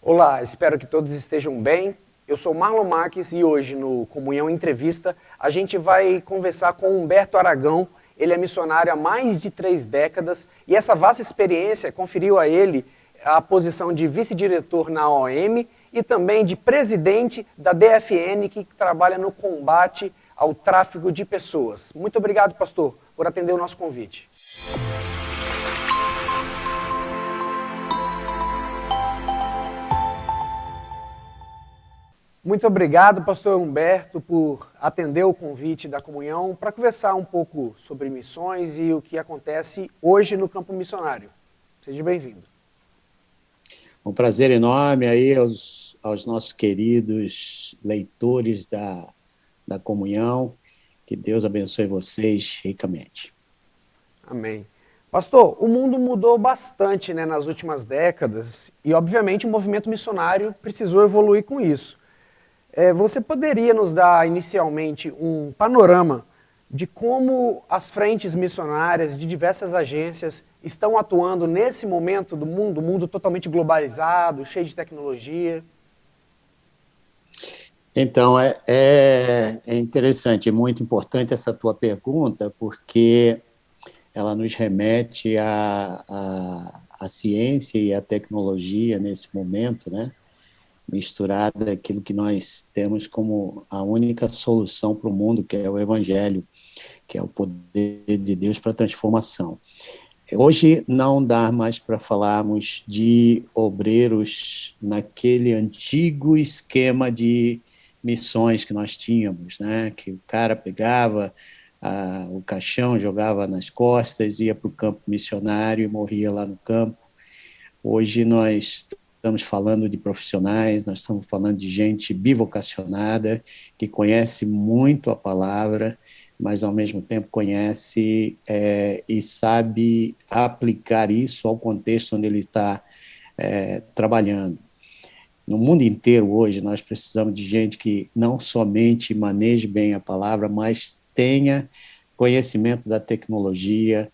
Olá, espero que todos estejam bem. Eu sou Marlon Marques e hoje no Comunhão Entrevista a gente vai conversar com Humberto Aragão. Ele é missionário há mais de 3 décadas e essa vasta experiência conferiu a ele a posição de vice-diretor na OM e também de presidente da DFN, que trabalha no combate ao tráfico de pessoas. Muito obrigado, pastor, por atender o nosso convite. Muito obrigado, pastor Humberto, por atender o convite da comunhão para conversar um pouco sobre missões e o que acontece hoje no campo missionário. Seja bem-vindo. Um prazer enorme aí aos nossos queridos leitores da comunhão. Que Deus abençoe vocês ricamente. Amém. Pastor, o mundo mudou bastante, né, nas últimas décadas e, obviamente, o movimento missionário precisou evoluir com isso. Você poderia nos dar, inicialmente, um panorama de como as frentes missionárias de diversas agências estão atuando nesse momento do mundo totalmente globalizado, cheio de tecnologia? Então, é interessante, é muito importante essa tua pergunta, porque ela nos remete à ciência e à tecnologia nesse momento, né? Misturada aquilo que nós temos como a única solução para o mundo, que é o Evangelho, que é o poder de Deus para a transformação. Hoje não dá mais para falarmos de obreiros naquele antigo esquema de missões que nós tínhamos, né? Que o cara pegava o caixão, jogava nas costas, ia para o campo missionário e morria lá no campo. Hoje nós estamos falando de profissionais, nós estamos falando de gente bivocacionada, que conhece muito a palavra, mas ao mesmo tempo conhece e sabe aplicar isso ao contexto onde ele está trabalhando. No mundo inteiro hoje nós precisamos de gente que não somente maneje bem a palavra, mas tenha conhecimento da tecnologia,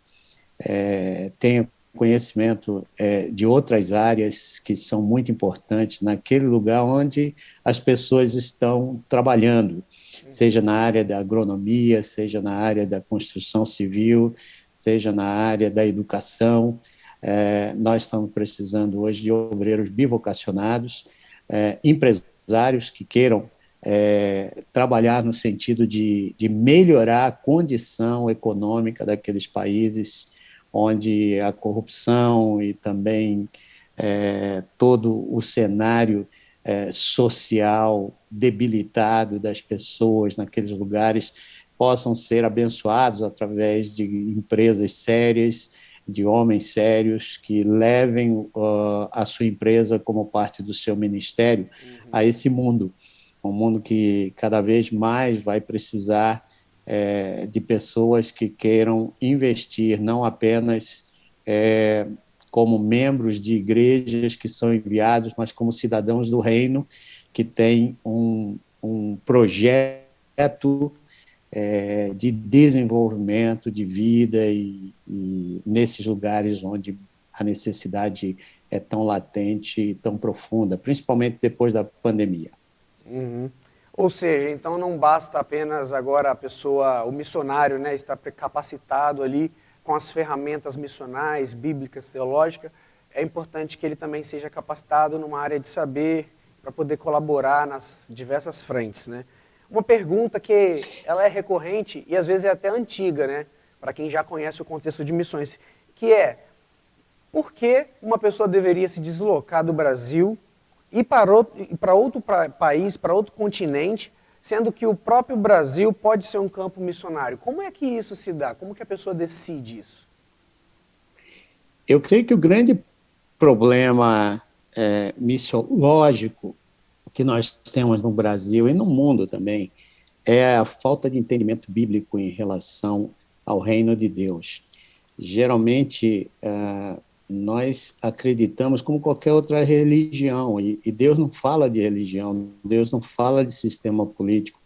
tenha conhecimento de outras áreas que são muito importantes naquele lugar onde as pessoas estão trabalhando, seja na área da agronomia, seja na área da construção civil, seja na área da educação. Nós estamos precisando hoje de obreiros bivocacionados, empresários que queiram trabalhar no sentido de melhorar a condição econômica daqueles países onde a corrupção e também todo o cenário social debilitado das pessoas naqueles lugares possam ser abençoados através de empresas sérias, de homens sérios que levem a sua empresa como parte do seu ministério a esse mundo, um mundo que cada vez mais vai precisar de pessoas que queiram investir não apenas como membros de igrejas que são enviados, mas como cidadãos do reino que têm um projeto de desenvolvimento de vida e nesses lugares onde a necessidade é tão latente e tão profunda, principalmente depois da pandemia. Uhum. Ou seja, então não basta apenas agora a pessoa, o missionário, né, estar capacitado ali com as ferramentas missionais, bíblicas, teológicas, é importante que ele também seja capacitado numa área de saber para poder colaborar nas diversas frentes, né? Uma pergunta que ela é recorrente e às vezes é até antiga, né, para quem já conhece o contexto de missões, que é: por que uma pessoa deveria se deslocar do Brasil e para outro país, para outro continente, sendo que o próprio Brasil pode ser um campo missionário? Como é que isso se dá? Como que a pessoa decide isso? Eu creio que o grande problema missiológico que nós temos no Brasil e no mundo também é a falta de entendimento bíblico em relação ao reino de Deus. Geralmente, nós acreditamos como qualquer outra religião, e Deus não fala de religião, Deus não fala de sistema político.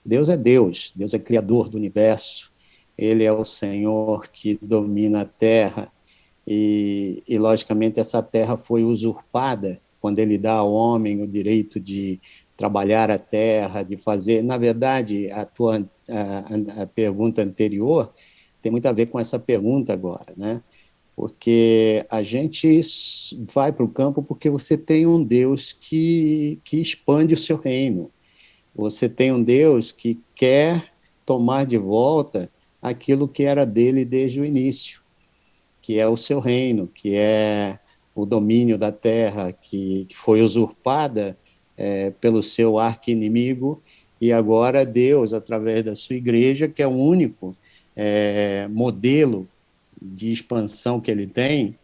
Deus é Deus, Deus é criador do universo, Ele é o Senhor que domina a terra, e logicamente essa terra foi usurpada quando ele dá ao homem o direito de trabalhar a terra, de fazer. Na verdade, a pergunta anterior tem muito a ver com essa pergunta agora, né? Porque a gente vai para o campo porque você tem um Deus que expande o seu reino. Você tem um Deus que quer tomar de volta aquilo que era dele desde o início, que é o seu reino, que é o domínio da terra que foi usurpada pelo seu arqui-inimigo, e agora Deus, através da sua igreja, que é o único modelo de expansão que ele tem,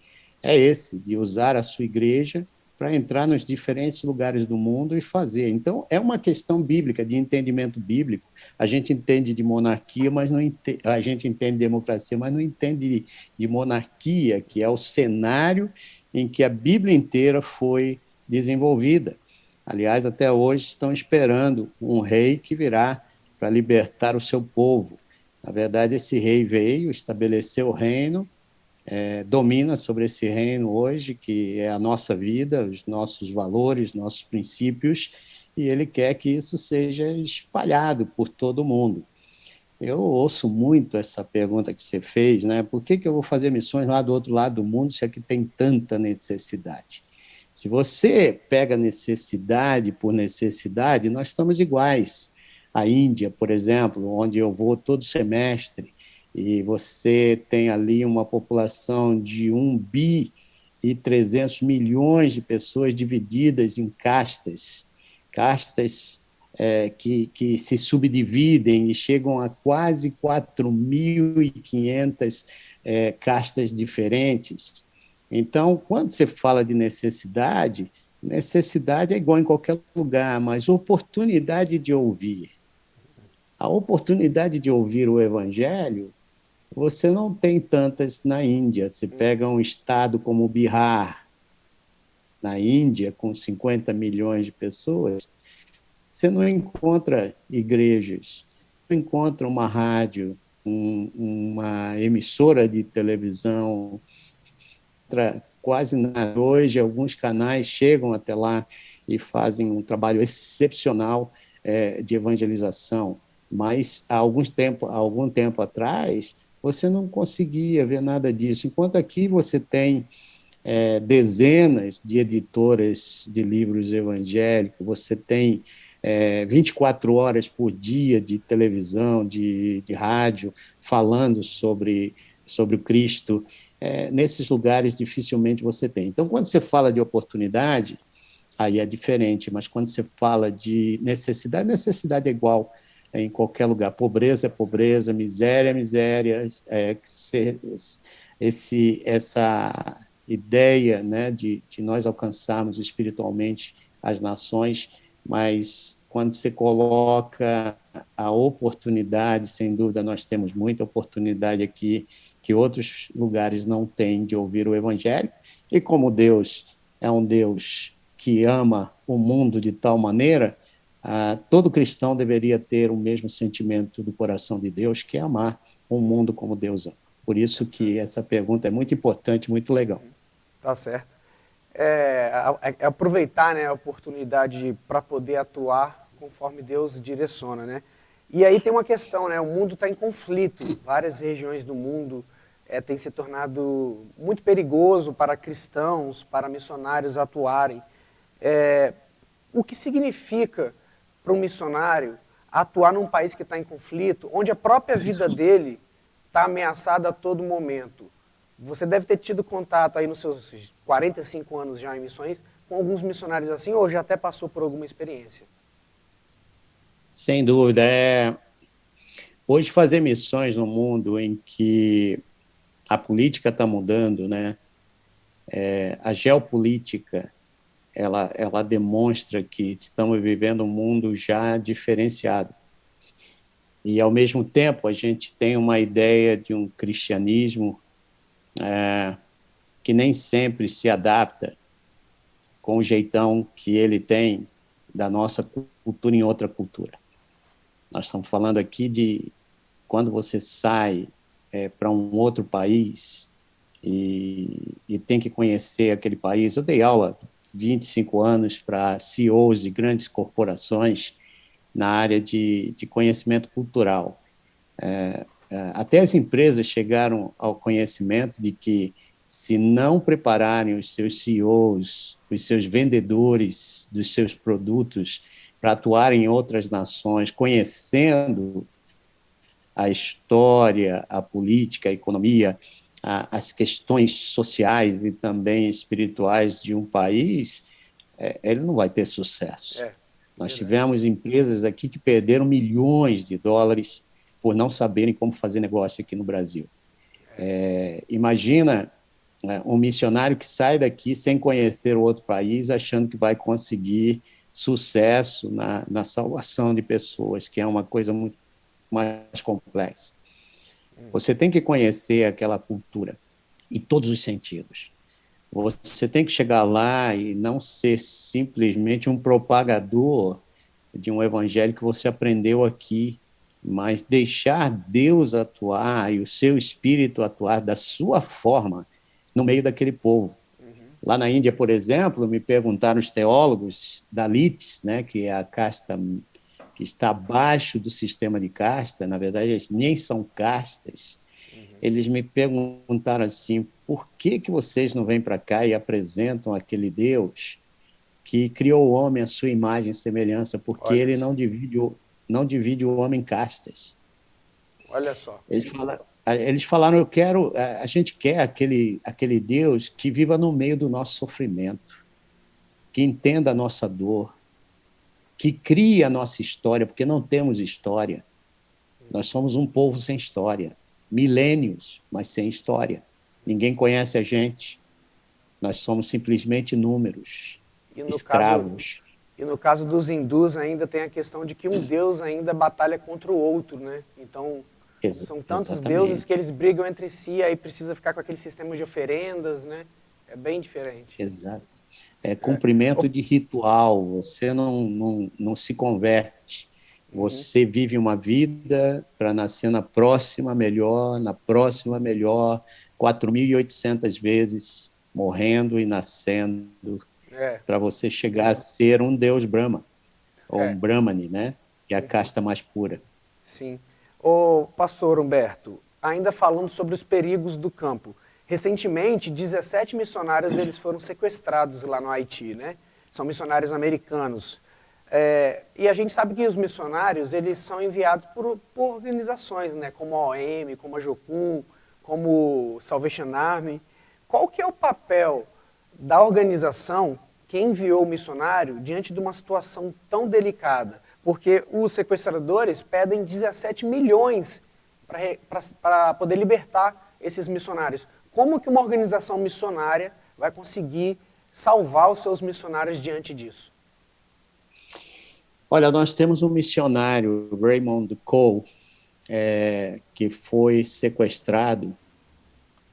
é esse, de usar a sua igreja para entrar nos diferentes lugares do mundo e fazer. Então, é uma questão bíblica, de entendimento bíblico. A gente entende de monarquia, mas não a gente entende de democracia, mas não entende de monarquia, que é o cenário em que a Bíblia inteira foi desenvolvida. Aliás, até hoje estão esperando um rei que virá para libertar o seu povo. Na verdade, esse rei veio, estabeleceu o reino, domina sobre esse reino hoje, que é a nossa vida, os nossos valores, nossos princípios, e ele quer que isso seja espalhado por todo o mundo. Eu ouço muito essa pergunta que você fez, né? Por que eu vou fazer missões lá do outro lado do mundo se aqui tem tanta necessidade? Se você pega necessidade por necessidade, nós estamos iguais. A Índia, por exemplo, onde eu vou todo semestre, e você tem ali uma população de 1,3 bilhão de pessoas divididas em castas que se subdividem e chegam a quase 4.500 castas diferentes. Então, quando você fala de necessidade, necessidade é igual em qualquer lugar, mas oportunidade de ouvir. A oportunidade de ouvir o evangelho, você não tem tantas na Índia. Você pega um estado como Bihar, na Índia, com 50 milhões de pessoas, você não encontra igrejas, não encontra uma rádio, uma emissora de televisão, quase nada. Hoje, alguns canais chegam até lá e fazem um trabalho excepcional de evangelização, mas há algum tempo atrás, você não conseguia ver nada disso, enquanto aqui você tem dezenas de editoras de livros evangélicos, você tem 24 horas por dia de televisão, de rádio, falando sobre o Cristo. Nesses lugares, dificilmente você tem. Então, quando você fala de oportunidade, aí é diferente, mas quando você fala de necessidade, necessidade é igual em qualquer lugar. Pobreza é pobreza, miséria é miséria. Essa ideia, né, de nós alcançarmos espiritualmente as nações, mas quando você coloca a oportunidade, sem dúvida nós temos muita oportunidade aqui que outros lugares não têm de ouvir o evangelho, e como Deus é um Deus que ama o mundo de tal maneira, todo cristão deveria ter o mesmo sentimento do coração de Deus, que é amar o mundo como Deus ama. Por isso que essa pergunta é muito importante, muito legal. Tá certo. É aproveitar, né, a oportunidade para poder atuar conforme Deus direciona, né? E aí tem uma questão, né? O mundo está em conflito. Várias regiões do mundo têm se tornado muito perigoso para cristãos, para missionários atuarem. O que significa para um missionário atuar num país que está em conflito, onde a própria vida dele está ameaçada a todo momento? Você deve ter tido contato aí nos seus 45 anos já em missões com alguns missionários assim, ou já até passou por alguma experiência? Sem dúvida. Hoje, fazer missões no mundo em que a política está mudando, né? A geopolítica, ela demonstra que estamos vivendo um mundo já diferenciado. E, ao mesmo tempo, a gente tem uma ideia de um cristianismo que nem sempre se adapta com o jeitão que ele tem da nossa cultura em outra cultura. Nós estamos falando aqui de quando você sai para um outro país e tem que conhecer aquele país. Eu dei aula 25 anos para CEOs de grandes corporações na área de conhecimento cultural. Até as empresas chegaram ao conhecimento de que, se não prepararem os seus CEOs, os seus vendedores dos seus produtos para atuarem em outras nações, conhecendo a história, a política, a economia, as questões sociais e também espirituais de um país, ele não vai ter sucesso. Nós tivemos empresas aqui que perderam milhões de dólares por não saberem como fazer negócio aqui no Brasil. Imagina um missionário que sai daqui sem conhecer o outro país, achando que vai conseguir sucesso na salvação de pessoas, que é uma coisa muito mais complexa. Você tem que conhecer aquela cultura em todos os sentidos. Você tem que chegar lá e não ser simplesmente um propagador de um evangelho que você aprendeu aqui, mas deixar Deus atuar e o seu espírito atuar da sua forma no meio daquele povo. Lá na Índia, por exemplo, me perguntaram os teólogos Dalits, né, que é a casta que está abaixo do sistema de casta, na verdade, eles nem são castas. Eles me perguntaram assim, por que vocês não vêm para cá e apresentam aquele Deus que criou o homem à sua imagem e semelhança? Porque ele não divide o homem em castas. Olha só. Eles falaram, a gente quer aquele Deus que viva no meio do nosso sofrimento, que entenda a nossa dor, que crie a nossa história, porque não temos história. Nós somos um povo sem história. Milênios, mas sem história. Ninguém conhece a gente. Nós somos simplesmente números, escravos. E no caso dos hindus ainda tem a questão de que um deus ainda batalha contra o outro, né? Então, são tantos deuses que eles brigam entre si, aí precisa ficar com aquele sistema de oferendas, né? É bem diferente. Exato. É cumprimento de ritual, você não se converte. Você vive uma vida para nascer na próxima melhor, 4.800 vezes, morrendo e nascendo, para você chegar a ser um deus Brahma, ou um Brahmani, né? Que é a casta mais pura. Sim. Ô, pastor Humberto, ainda falando sobre os perigos do campo. Recentemente, 17 missionários eles foram sequestrados lá no Haiti, né? São missionários americanos. E a gente sabe que os missionários eles são enviados por organizações, né? Como a OM, como a Jocum, como Salvation Army. Qual que é o papel da organização que enviou o missionário diante de uma situação tão delicada? Porque os sequestradores pedem 17 milhões para poder libertar esses missionários. Como que uma organização missionária vai conseguir salvar os seus missionários diante disso? Olha, nós temos um missionário, Raymond Cole, que foi sequestrado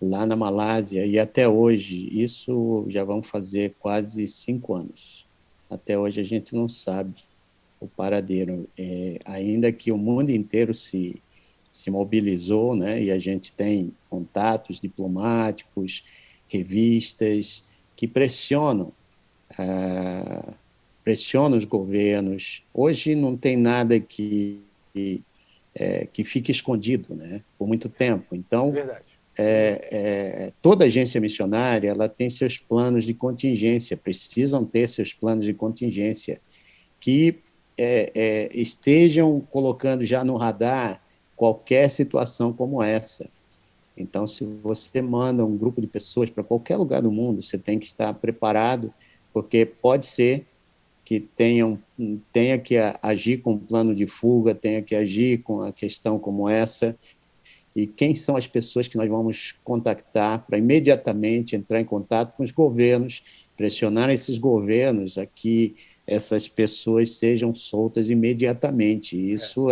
lá na Malásia, e até hoje, isso já vão fazer quase 5 anos. Até hoje a gente não sabe o paradeiro, ainda que o mundo inteiro se mobilizou, né, e a gente tem contatos diplomáticos, revistas que pressionam os governos. Hoje não tem nada que fique escondido, né, por muito tempo. Então, toda agência missionária ela tem seus planos de contingência, precisam ter seus planos de contingência que estejam colocando já no radar qualquer situação como essa. Então, se você manda um grupo de pessoas para qualquer lugar do mundo, você tem que estar preparado, porque pode ser que tenha que agir com um plano de fuga, tenha que agir com a questão como essa. E quem são as pessoas que nós vamos contactar para imediatamente entrar em contato com os governos, pressionar esses governos a que essas pessoas sejam soltas imediatamente. Isso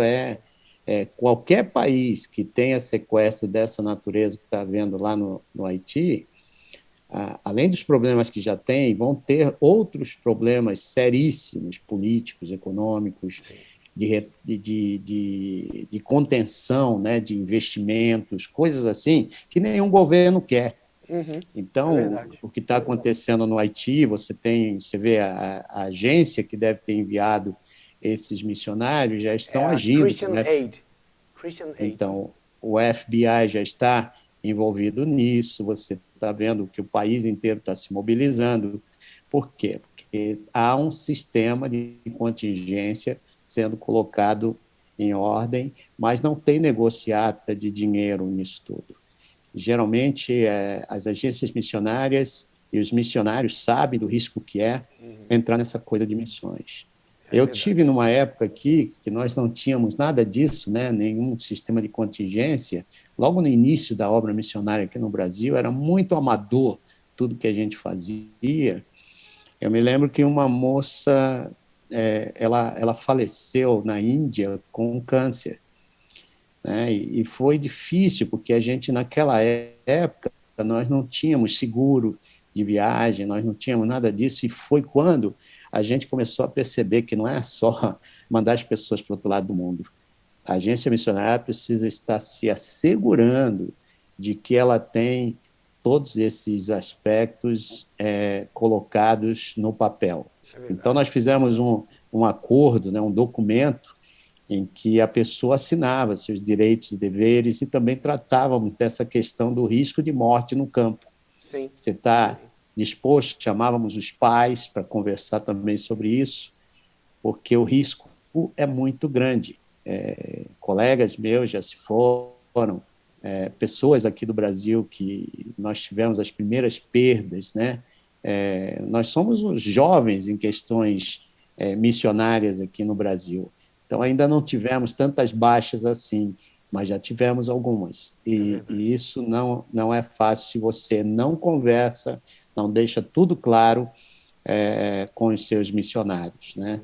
qualquer país que tenha sequestro dessa natureza que está havendo lá no Haiti, além dos problemas que já tem, vão ter outros problemas seríssimos, políticos, econômicos, de contenção, né, de investimentos, coisas assim, que nenhum governo quer. Uhum. É Então, verdade. o que está acontecendo no Haiti, você vê a agência que deve ter enviado esses missionários já É estão a agindo Christian Aid. Christian Aid. então, o FBI já está envolvido nisso, você está vendo que o país inteiro está se mobilizando. Por quê? Porque há um sistema de contingência sendo colocado em ordem, mas não tem negociata de dinheiro nisso tudo. Geralmente, as agências missionárias e os missionários sabem do risco que é entrar nessa coisa de missões. É Eu tive verdade. numa época aqui que nós não tínhamos nada disso, né? Nenhum sistema de contingência. Logo no início da obra missionária aqui no Brasil, era muito amador tudo que a gente fazia. Eu me lembro que uma moça, ela faleceu na Índia com câncer, né? E foi difícil, porque a gente, naquela época, nós não tínhamos seguro de viagem, nós não tínhamos nada disso, e foi quando a gente começou a perceber que não é só mandar as pessoas para o outro lado do mundo. A agência missionária precisa estar se assegurando de que ela tem todos esses aspectos colocados no papel. É Então, nós verdade. fizemos um acordo, né, um documento, em que a pessoa assinava seus direitos e deveres e também tratávamos dessa questão do risco de morte no campo. Sim. Você está Sim. disposto? Chamávamos os pais para conversar também sobre isso, porque o risco é muito grande. Colegas meus já se foram, pessoas aqui do Brasil que nós tivemos as primeiras perdas, né? Nós somos os jovens em questões missionárias aqui no Brasil. Então, ainda não tivemos tantas baixas assim, mas já tivemos algumas. É E verdade. isso não é fácil se você não conversa, não deixa tudo claro com os seus missionários, né?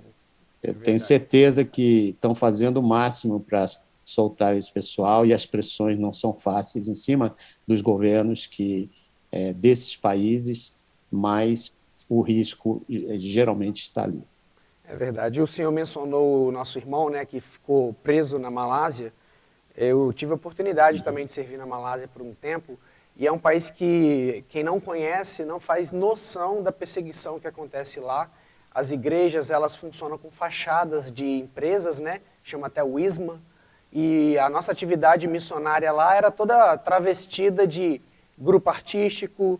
Eu É tenho verdade. certeza que estão fazendo o máximo para soltar esse pessoal e as pressões não são fáceis em cima dos governos desses países, mas o risco geralmente está ali. É verdade. E o senhor mencionou o nosso irmão, né, que ficou preso na Malásia. Eu tive a oportunidade também de servir na Malásia por um tempo, e é um país que quem não conhece não faz noção da perseguição que acontece lá. As igrejas, elas funcionam com fachadas de empresas, né? Chama até WISMA. E a nossa atividade missionária lá era toda travestida de grupo artístico,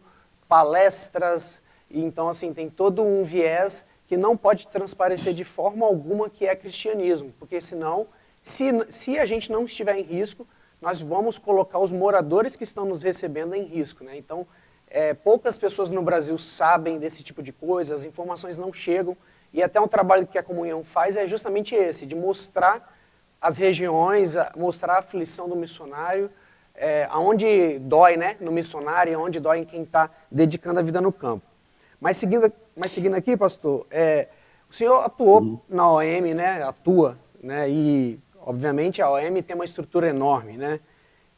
palestras. E então, assim, tem todo um viés que não pode transparecer de forma alguma que é cristianismo, porque senão, se a gente não estiver em risco, nós vamos colocar os moradores que estão nos recebendo em risco, né? Então, poucas pessoas no Brasil sabem desse tipo de coisa, as informações não chegam, e até um trabalho que a Comunhão faz é justamente esse, de mostrar as regiões, mostrar a aflição do missionário, aonde dói, né, no missionário, e aonde dói em quem está dedicando a vida no campo. Mas seguindo aqui, pastor, o senhor atuou Uhum, na OM, né? Atua, né? E obviamente a OM tem uma estrutura enorme, né?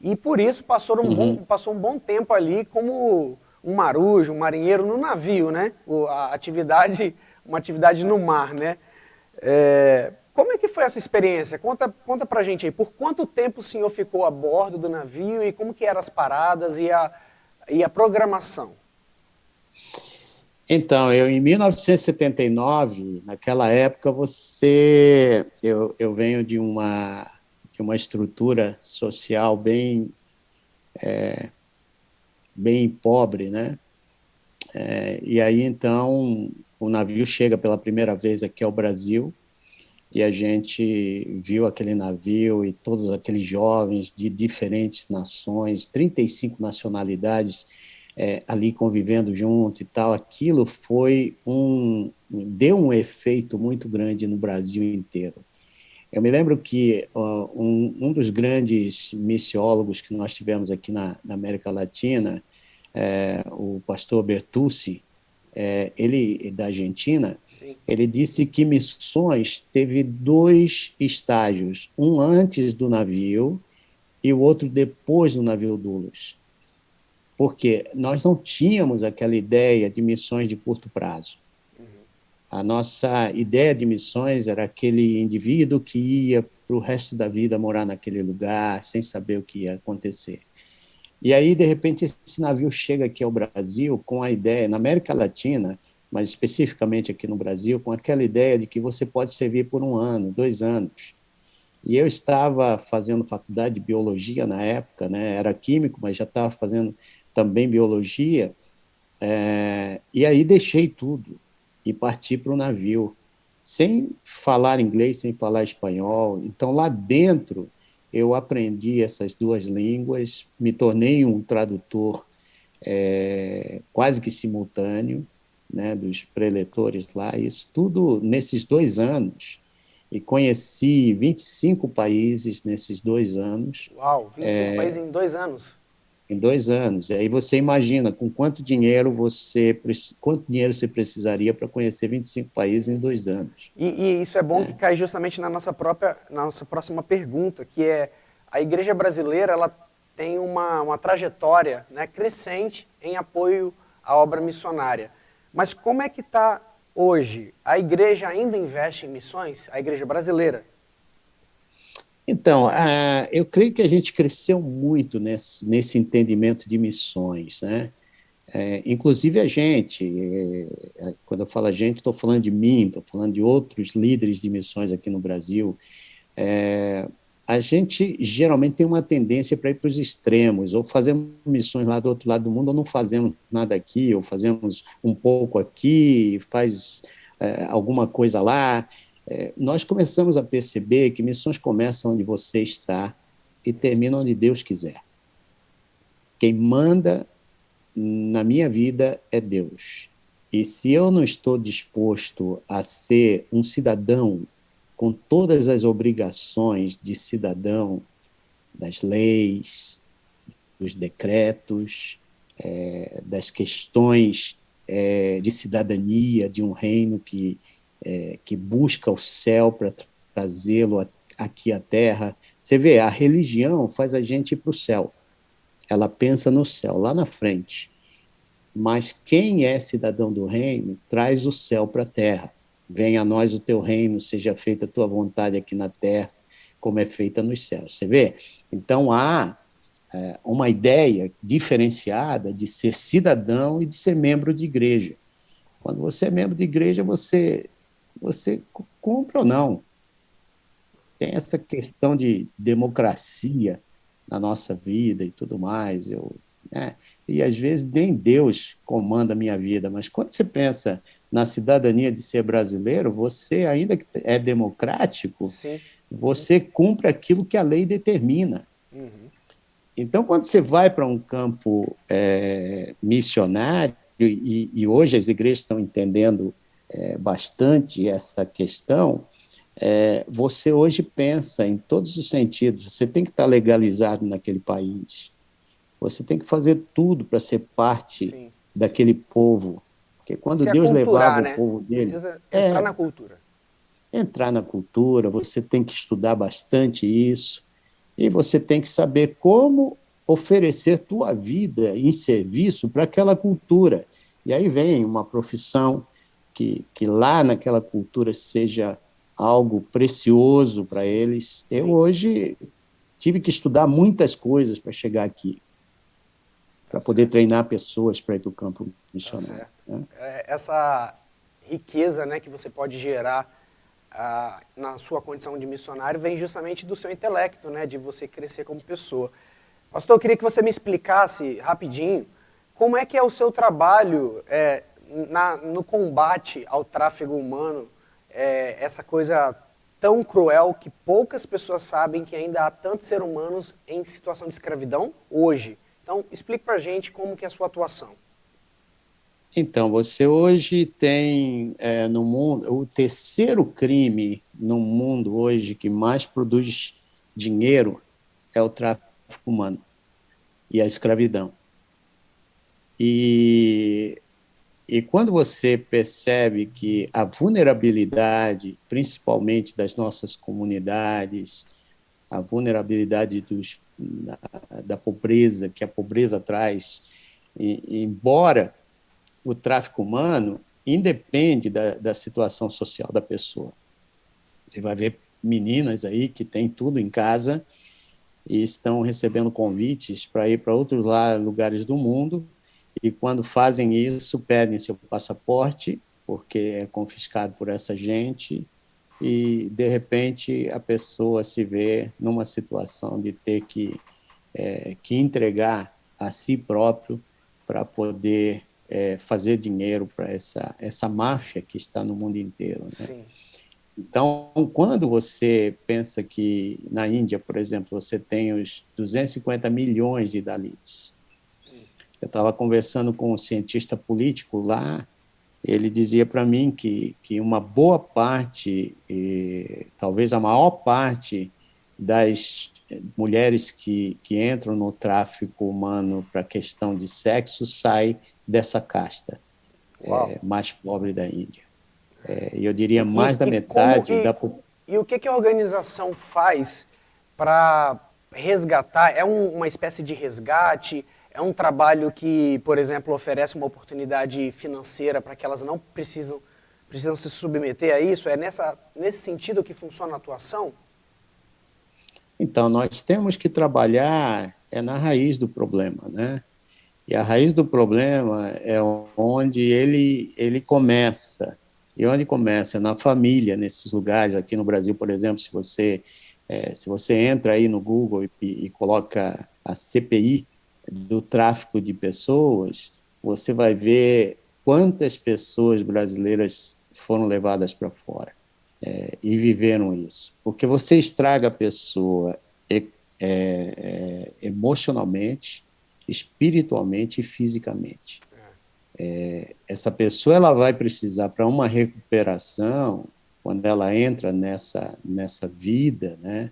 E por isso uhum. passou um bom tempo ali como um marujo, um marinheiro no navio, né? Uma atividade no mar, né? Como é que foi essa experiência? Conta pra gente aí. Por quanto tempo o senhor ficou a bordo do navio e como que eram as paradas e a programação? Então, em 1979, naquela época, eu venho de uma estrutura social bem pobre, né? E aí, então, o navio chega pela primeira vez aqui ao Brasil e a gente viu aquele navio e todos aqueles jovens de diferentes nações, 35 nacionalidades ali convivendo junto e tal. Aquilo deu um efeito muito grande no Brasil inteiro. Eu me lembro que um dos grandes missiólogos que nós tivemos aqui na América Latina, o pastor Bertucci, ele da Argentina, Sim. ele disse que missões teve dois estágios, um antes do navio e o outro depois do navio Doulos, porque nós não tínhamos aquela ideia de missões de curto prazo. A nossa ideia de missões era aquele indivíduo que ia para o resto da vida morar naquele lugar sem saber o que ia acontecer. E aí, de repente, esse navio chega aqui ao Brasil com a ideia, na América Latina, mas especificamente aqui no Brasil, com aquela ideia de que você pode servir por 1 ano, 2 anos. E eu estava fazendo faculdade de biologia na época, né? Era químico, mas já estava fazendo também biologia, e aí deixei tudo e parti para o navio, sem falar inglês, sem falar espanhol. Então, lá dentro, eu aprendi essas duas línguas, me tornei um tradutor quase que simultâneo, né, dos preletores lá, isso tudo nesses 2 anos. E conheci 25 países nesses 2 anos, Uau, 25 países em 2 anos. em 2 anos. E aí você imagina com quanto dinheiro você precisaria para conhecer 25 países em 2 anos. E isso é bom que Né? cai justamente na nossa próxima pergunta, que é a igreja brasileira ela tem uma trajetória, né, crescente em apoio à obra missionária. Mas como é que está hoje? A igreja ainda investe em missões? A igreja brasileira? Então, eu creio que a gente cresceu muito nesse entendimento de missões, né? Inclusive a gente, quando eu falo a gente, estou falando de mim, estou falando de outros líderes de missões aqui no Brasil. A gente geralmente tem uma tendência para ir para os extremos, ou fazemos missões lá do outro lado do mundo, ou não fazemos nada aqui, ou fazemos um pouco aqui, faz alguma coisa lá. Nós começamos a perceber que missões começam onde você está e terminam onde Deus quiser. Quem manda na minha vida é Deus. E se eu não estou disposto a ser um cidadão com todas as obrigações de cidadão, das leis, dos decretos, das questões de cidadania de um reino que busca o céu para trazê-lo aqui à terra. Você vê, a religião faz a gente ir para o céu. Ela pensa no céu, lá na frente. Mas quem é cidadão do reino traz o céu para a terra. Venha a nós o teu reino, seja feita a tua vontade aqui na terra, como é feita nos céus. Você vê? Então há uma ideia diferenciada de ser cidadão e de ser membro de igreja. Quando você é membro de igreja, você cumpre ou não. Tem essa questão de democracia na nossa vida e tudo mais. Né? E às vezes nem Deus comanda a minha vida, mas quando você pensa na cidadania de ser brasileiro, você, ainda que é democrático, Sim. você cumpre aquilo que a lei determina. Uhum. Então, quando você vai para um campo missionário, e hoje as igrejas estão entendendo bastante essa questão, você hoje pensa em todos os sentidos. Você tem que estar legalizado naquele país. Você tem que fazer tudo para ser parte Sim. daquele povo. Porque quando Se Deus levava aculturar, o né? povo dele, Precisa entrar na cultura. entrar na cultura, você tem que estudar bastante isso, e você tem que saber como oferecer tua vida em serviço para aquela cultura. E aí vem uma profissão que lá naquela cultura seja algo precioso para eles. Eu Sim. hoje tive que estudar muitas coisas para chegar aqui, para poder Certo. treinar pessoas para ir para o campo Tá missionário. certo. Né? Essa riqueza, né, que você pode gerar na sua condição de missionário vem justamente do seu intelecto, né, de você crescer como pessoa. Pastor, eu queria que você me explicasse rapidinho como é que é o seu trabalho no combate ao tráfego humano, essa coisa tão cruel que poucas pessoas sabem que ainda há tantos seres humanos em situação de escravidão hoje. Então, explique pra gente como que é a sua atuação. Então, você hoje tem no mundo, o terceiro crime no mundo hoje que mais produz dinheiro é o tráfico humano e a escravidão. E, e quando você percebe que a vulnerabilidade, principalmente das nossas comunidades, a vulnerabilidade da pobreza, que a pobreza traz, embora o tráfico humano independe da situação social da pessoa. Você vai ver meninas aí que têm tudo em casa e estão recebendo convites para ir para outros lugares do mundo, e quando fazem isso, pedem seu passaporte, porque é confiscado por essa gente, e, de repente, a pessoa se vê numa situação de ter que entregar a si próprio para poder fazer dinheiro para essa máfia que está no mundo inteiro, né? Sim. Então, quando você pensa que na Índia, por exemplo, você tem os 250 milhões de Dalits. Eu estava conversando com um cientista político lá, ele dizia para mim que uma boa parte, talvez a maior parte das mulheres que entram no tráfico humano para questão de sexo sai dessa casta Uau. mais pobre da Índia. E eu diria E, e, mais da e como metade da e o que a organização faz para resgatar? É uma espécie de resgate? É um trabalho que, por exemplo, oferece uma oportunidade financeira para que elas não precisam se submeter a isso? É nesse sentido que funciona a atuação? Então, nós temos que trabalhar na raiz do problema, né? E a raiz do problema é onde ele começa. E onde começa? Na família, nesses lugares. Aqui no Brasil, por exemplo, se você entra aí no Google e coloca a CPI do tráfico de pessoas, você vai ver quantas pessoas brasileiras foram levadas para fora e viveram isso. Porque você estraga a pessoa emocionalmente, espiritualmente e fisicamente. Essa pessoa ela vai precisar, para uma recuperação, quando ela entra nessa vida, né,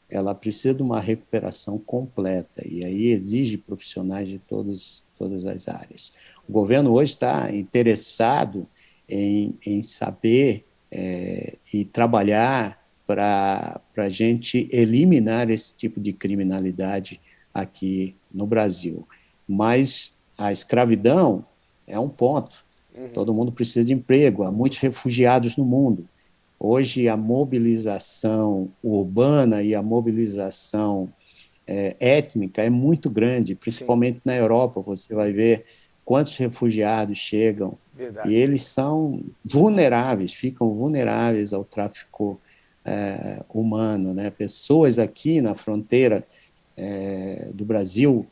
ela precisa de uma recuperação completa, e aí exige profissionais de todas as áreas. O governo hoje está interessado em saber e trabalhar para a gente eliminar esse tipo de criminalidade aqui no Brasil. Mas a escravidão é um ponto. Todo mundo precisa de emprego, há muitos refugiados no mundo. Hoje, a mobilização urbana e a mobilização étnica é muito grande, Sim, principalmente na Europa. Você vai ver quantos refugiados chegam e verdade. eles são vulneráveis, ficam vulneráveis ao tráfico humano, né? Pessoas aqui na fronteira do Brasil,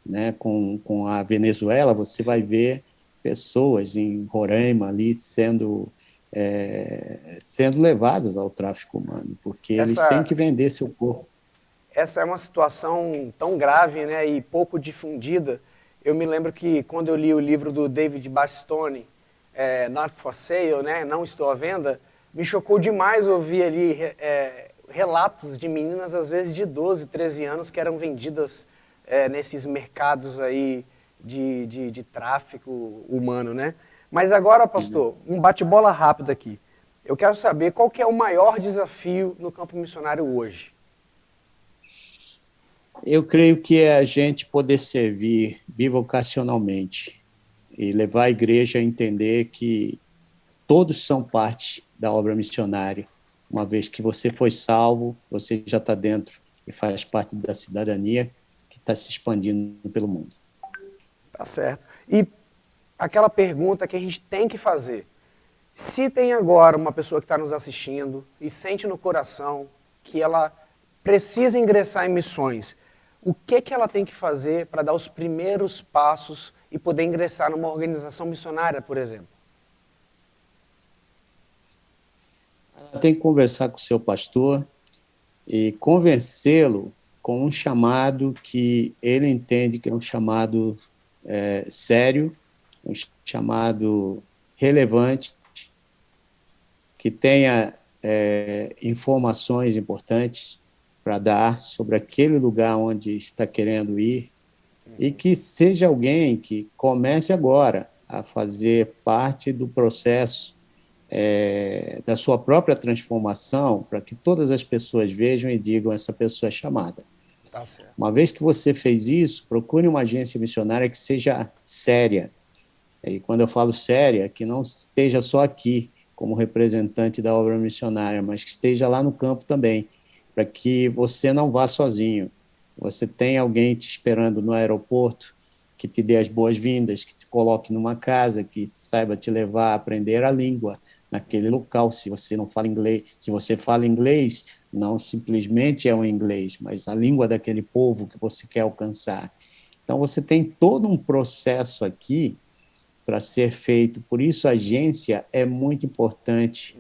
né, com a Venezuela, você vai Sim. ver pessoas em Roraima ali sendo levadas ao tráfico humano, porque eles têm Essa, que vender seu corpo. essa é uma situação tão grave, né, e pouco difundida. Eu me lembro que quando eu li o livro do David Bastone, Not for Sale, né, Não Estou à Venda, me chocou demais ouvir ali relatos de meninas, às vezes de 12, 13 anos, que eram vendidas nesses mercados aí de tráfico humano, né? Mas agora, pastor, um bate-bola rápido aqui. Eu quero saber qual que é o maior desafio no campo missionário hoje. Eu creio que é a gente poder servir bivocacionalmente e levar a igreja a entender que todos são parte da obra missionária. Uma vez que você foi salvo, você já está dentro e faz parte da cidadania que está se expandindo pelo mundo. Tá certo. E aquela pergunta que a gente tem que fazer. Se tem agora uma pessoa que está nos assistindo e sente no coração que ela precisa ingressar em missões, o que ela tem que fazer para dar os primeiros passos e poder ingressar numa organização missionária, por exemplo? Tem que conversar com o seu pastor e convencê-lo com um chamado que ele entende que é um chamado sério, um chamado relevante, que tenha informações importantes para dar sobre aquele lugar onde está querendo ir e que seja alguém que comece agora a fazer parte do processo da sua própria transformação, para que todas as pessoas vejam e digam: essa pessoa é chamada. Tá certo. Uma vez que você fez isso, procure uma agência missionária que seja séria. E quando eu falo séria, que não esteja só aqui como representante da obra missionária, mas que esteja lá no campo também, para que você não vá sozinho. Você tem alguém te esperando no aeroporto que te dê as boas-vindas, que te coloque numa casa, que saiba te levar a aprender a língua naquele local. Se você não fala inglês, se você fala inglês, não simplesmente é o inglês, mas a língua daquele povo que você quer alcançar. Então, você tem todo um processo aqui para ser feito. Por isso, a agência é muito importante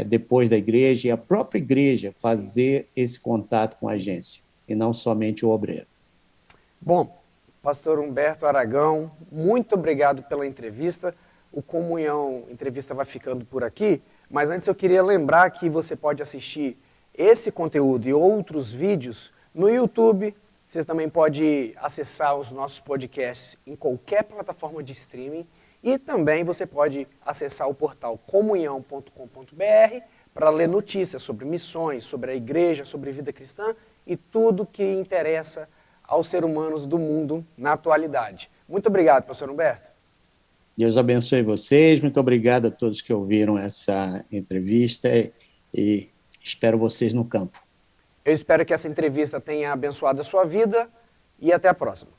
depois da igreja, e a própria igreja Sim. fazer esse contato com a agência, e não somente o obreiro. Bom, pastor Humberto Aragão, muito obrigado pela entrevista. O Comunhão Entrevista vai ficando por aqui, mas antes eu queria lembrar que você pode assistir esse conteúdo e outros vídeos no YouTube. Você também pode acessar os nossos podcasts em qualquer plataforma de streaming e também você pode acessar o portal comunhão.com.br para ler notícias sobre missões, sobre a igreja, sobre vida cristã e tudo que interessa aos seres humanos do mundo na atualidade. Muito obrigado, pastor Humberto. Deus abençoe vocês, muito obrigado a todos que ouviram essa entrevista e espero vocês no campo. Eu espero que essa entrevista tenha abençoado a sua vida e até a próxima.